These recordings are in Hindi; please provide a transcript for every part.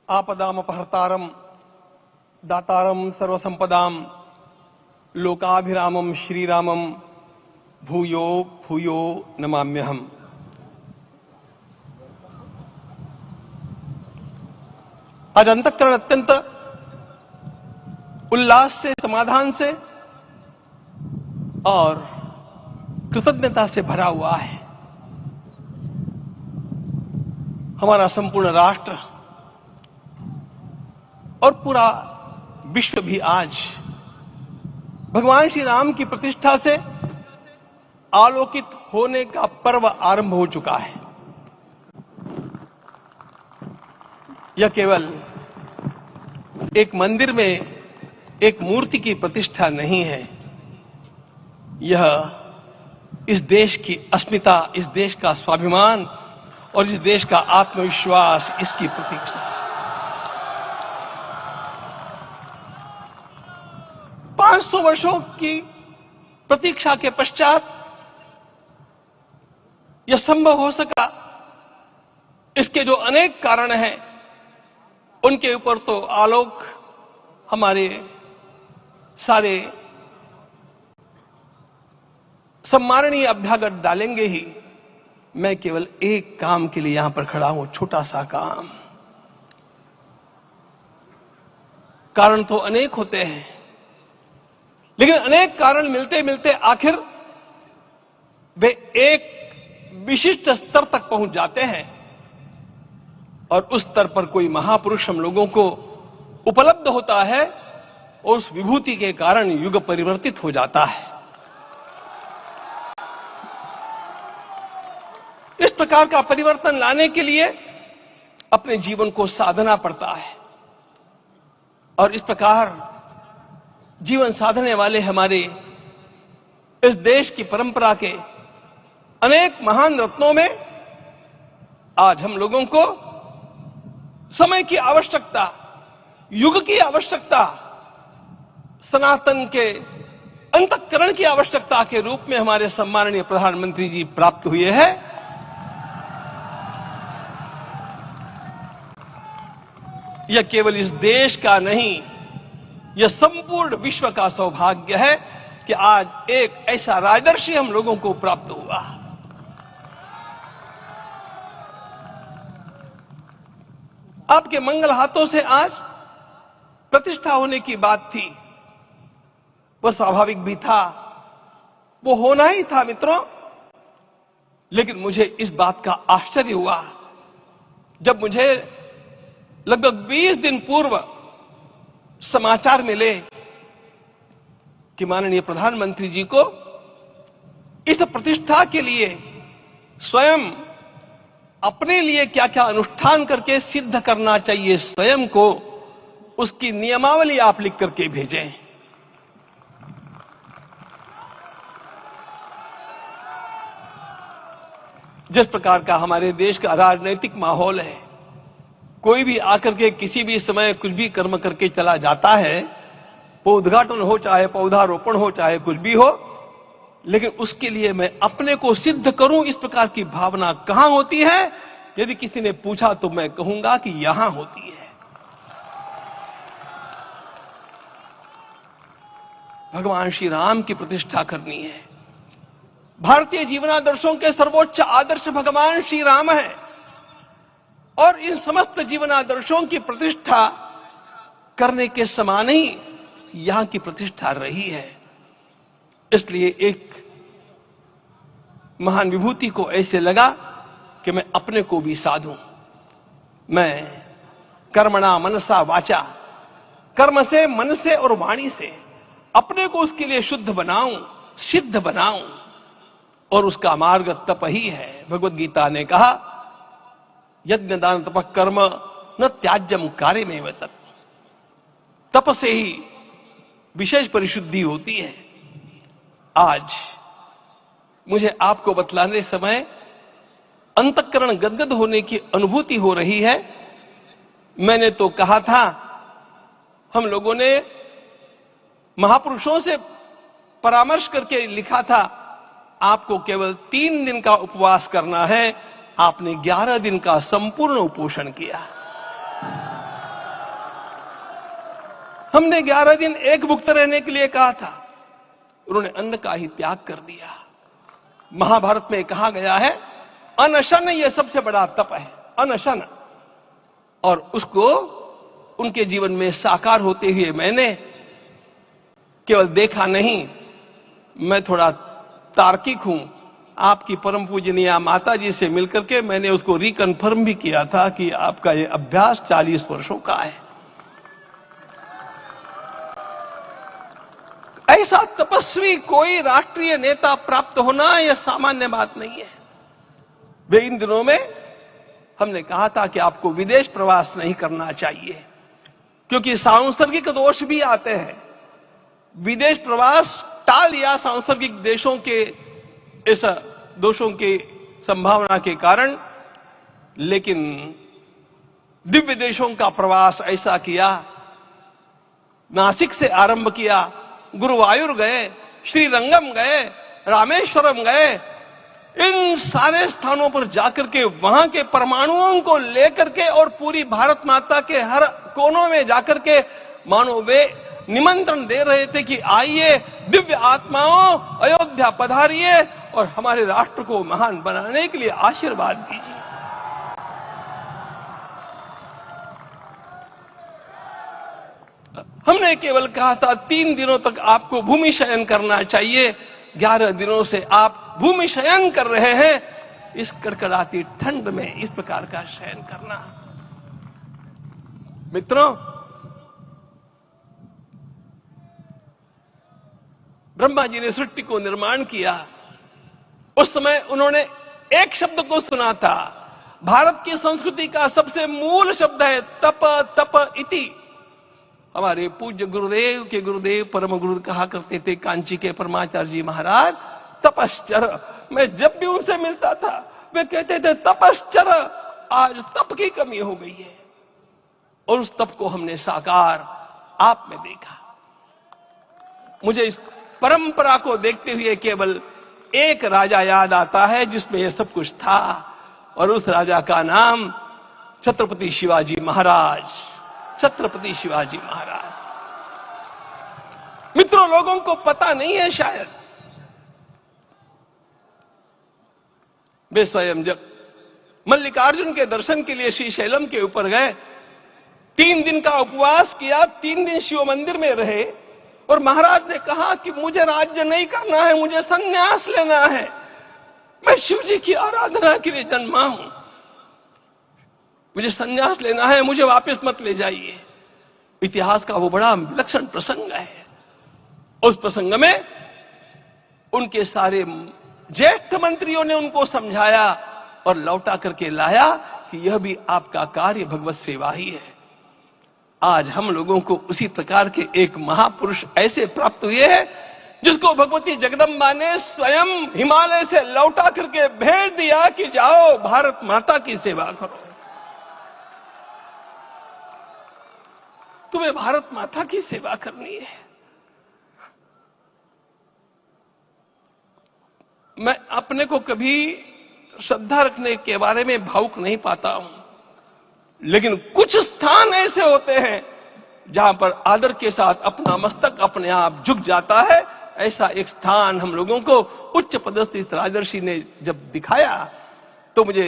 आपदामपहर्तारम दातारम सर्वसंपदाम लोकाभिरामम श्रीरामम भूयो भूयो नमाम्यहम्। आज अंतःकरण अत्यंत उल्लास से, समाधान से और कृतज्ञता से भरा हुआ है। हमारा संपूर्ण राष्ट्र और पूरा विश्व भी आज भगवान श्री राम की प्रतिष्ठा से आलोकित होने का पर्व आरंभ हो चुका है। यह केवल एक मंदिर में एक मूर्ति की प्रतिष्ठा नहीं है, यह इस देश की अस्मिता, इस देश का स्वाभिमान और इस देश का आत्मविश्वास, इसकी प्रतीक्षा है। 500 वर्षों की प्रतीक्षा के पश्चात यह संभव हो सका। इसके जो अनेक कारण हैं, उनके ऊपर तो आलोक हमारे सारे सम्माननीय अभ्यागत डालेंगे ही। मैं केवल एक काम के लिए यहां पर खड़ा हूं, छोटा सा काम। कारण तो अनेक होते हैं, लेकिन अनेक कारण मिलते मिलते आखिर वे एक विशिष्ट स्तर तक पहुंच जाते हैं और उस स्तर पर कोई महापुरुष हम लोगों को उपलब्ध होता है और उस विभूति के कारण युग परिवर्तित हो जाता है। इस प्रकार का परिवर्तन लाने के लिए अपने जीवन को साधना पड़ता है और इस प्रकार जीवन साधने वाले हमारे इस देश की परंपरा के अनेक महान रत्नों में आज हम लोगों को समय की आवश्यकता, युग की आवश्यकता, सनातन के अंतःकरण की आवश्यकता के रूप में हमारे सम्माननीय प्रधानमंत्री जी प्राप्त हुए हैं। यह केवल इस देश का नहीं, यह संपूर्ण विश्व का सौभाग्य है कि आज एक ऐसा राजदर्शी हम लोगों को प्राप्त हुआ। आपके मंगल हाथों से आज प्रतिष्ठा होने की बात थी, वह स्वाभाविक भी था, वो होना ही था मित्रों। लेकिन मुझे इस बात का आश्चर्य हुआ जब मुझे लगभग 20 दिन पूर्व समाचार मिले कि माननीय प्रधानमंत्री जी को इस प्रतिष्ठा के लिए स्वयं अपने लिए क्या क्या अनुष्ठान करके सिद्ध करना चाहिए, स्वयं को उसकी नियमावली आप लिख करके भेजें। जिस प्रकार का हमारे देश का राजनीतिक माहौल है, कोई भी आकर के किसी भी समय कुछ भी कर्म करके चला जाता है, वो उद्घाटन हो चाहे पौधारोपण हो चाहे कुछ भी हो, लेकिन उसके लिए मैं अपने को सिद्ध करूं, इस प्रकार की भावना कहां होती है? यदि किसी ने पूछा तो मैं कहूंगा कि यहां होती है। भगवान श्री राम की प्रतिष्ठा करनी है। भारतीय जीवनादर्शों के सर्वोच्च आदर्श भगवान श्री राम है और इन समस्त जीवनादर्शों की प्रतिष्ठा करने के समान ही यहां की प्रतिष्ठा रही है। इसलिए एक महान विभूति को ऐसे लगा कि मैं अपने को भी साधूं। मैं कर्मणा मनसा वाचा, कर्म से, मन से और वाणी से अपने को उसके लिए शुद्ध बनाऊं, सिद्ध बनाऊं, और उसका मार्ग तप ही है। भगवत गीता ने कहा, यज्ञ दान तप कर्म न त्याज्यम कार्यमेव तत्। तप से ही विशेष परिशुद्धि होती है। आज मुझे आपको बतलाने समय अंतःकरण गदगद होने की अनुभूति हो रही है। मैंने तो कहा था, हम लोगों ने महापुरुषों से परामर्श करके लिखा था, आपको केवल 3 दिन का उपवास करना है। आपने 11 दिन का संपूर्ण उपोषण किया। हमने 11 दिन एक भुक्त रहने के लिए कहा था, उन्होंने अन्न का ही त्याग कर दिया। महाभारत में कहा गया है अनशन यह सबसे बड़ा तप है, अनशन। और उसको उनके जीवन में साकार होते हुए मैंने केवल देखा नहीं, मैं थोड़ा तार्किक हूं। आपकी परम पूजनीय माता जी से मिलकर के मैंने उसको रिकन्फर्म भी किया था कि आपका ये अभ्यास 40 वर्षों का है। ऐसा तपस्वी कोई राष्ट्रीय नेता प्राप्त होना यह सामान्य बात नहीं है। वे इन दिनों में हमने कहा था कि आपको विदेश प्रवास नहीं करना चाहिए, क्योंकि सांसर्गिक दोष भी आते हैं। विदेश प्रवास टाल या सांसर्गिक देशों के इस दोषों की संभावना के कारण, लेकिन दिव्य देशों का प्रवास ऐसा किया। नासिक से आरंभ किया, गुरुवायूर गए, श्रीरंगम गए, रामेश्वरम गए। इन सारे स्थानों पर जाकर के वहां के परमाणुओं को लेकर के और पूरी भारत माता के हर कोनों में जाकर के मानो वे निमंत्रण दे रहे थे कि आइए दिव्य आत्माओं, अयोध्या पधारिए और हमारे राष्ट्र को महान बनाने के लिए आशीर्वाद दीजिए। हमने केवल कहा था 3 दिनों तक आपको भूमि शयन करना चाहिए। 11 दिनों से आप भूमि शयन कर रहे हैं। इस कड़कड़ाती ठंड में इस प्रकार का शयन करना, मित्रों, ब्रह्मा जी ने सृष्टि को निर्माण किया। उस समय उन्होंने एक शब्द को सुना था। भारत की संस्कृति का सबसे मूल शब्द है तप, तप इति। हमारे पूज्य गुरुदेव के गुरुदेव परम गुरु कहा करते थे, कांची के परमाचार्य जी महाराज, तपश्चर। मैं जब भी उनसे मिलता था वे कहते थे तपश्चर। आज तप की कमी हो गई है और उस तप को हमने साकार आप में देखा। मुझे इस परंपरा को देखते हुए केवल एक राजा याद आता है जिसमें यह सब कुछ था, और उस राजा का नाम छत्रपति शिवाजी महाराज। छत्रपति शिवाजी महाराज। मित्रों, लोगों को पता नहीं है शायद, वे स्वयं जब मल्लिकार्जुन के दर्शन के लिए श्रीशैलम के ऊपर गए, 3 दिन का उपवास किया, 3 दिन शिव मंदिर में रहे, और महाराज ने कहा कि मुझे राज्य नहीं करना है, मुझे संन्यास लेना है, मैं शिव जी की आराधना के लिए जन्मा हूं, मुझे संन्यास लेना है, मुझे वापस मत ले जाइए। इतिहास का वो बड़ा विलक्षण प्रसंग है। उस प्रसंग में उनके सारे ज्येष्ठ मंत्रियों ने उनको समझाया और लौटा करके लाया कि यह भी आपका कार्य भगवत सेवा ही है। आज हम लोगों को उसी प्रकार के एक महापुरुष ऐसे प्राप्त हुए हैं जिसको भगवती जगदम्बा ने स्वयं हिमालय से लौटा करके भेज दिया कि जाओ भारत माता की सेवा करो। तुम्हें भारत माता की सेवा करनी है। मैं अपने को कभी श्रद्धा रखने के बारे में भावुक नहीं पाता हूं, लेकिन कुछ स्थान ऐसे होते हैं जहां पर आदर के साथ अपना मस्तक अपने आप झुक जाता है। ऐसा एक स्थान हम लोगों को उच्च पदस्थ इस राजर्षि ने जब दिखाया तो मुझे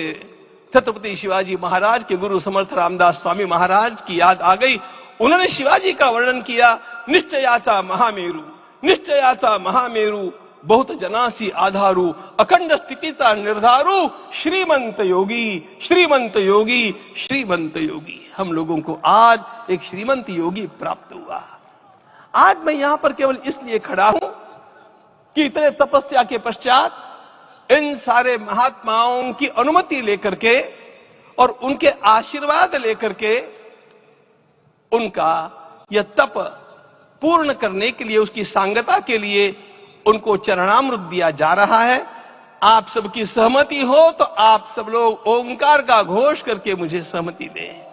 छत्रपति शिवाजी महाराज के गुरु समर्थ रामदास स्वामी महाराज की याद आ गई। उन्होंने शिवाजी का वर्णन किया, निश्चयाचा महामेरु, निश्चयाचा महामेरु, बहुत जनासी आधारू, अखंड स्थितिता निर्धारू, श्रीमंत योगी, श्रीमंत योगी, श्रीमंत योगी। हम लोगों को आज एक श्रीमंत योगी प्राप्त हुआ। आज मैं यहां पर केवल इसलिए खड़ा हूं कि इतने तपस्या के पश्चात इन सारे महात्माओं की अनुमति लेकर के और उनके आशीर्वाद लेकर के उनका यह तप पूर्ण करने के लिए, उसकी सांगता के लिए उनको चरणामृत दिया जा रहा है। आप सबकी सहमति हो तो आप सब लोग ओंकार का घोष करके मुझे सहमति दें।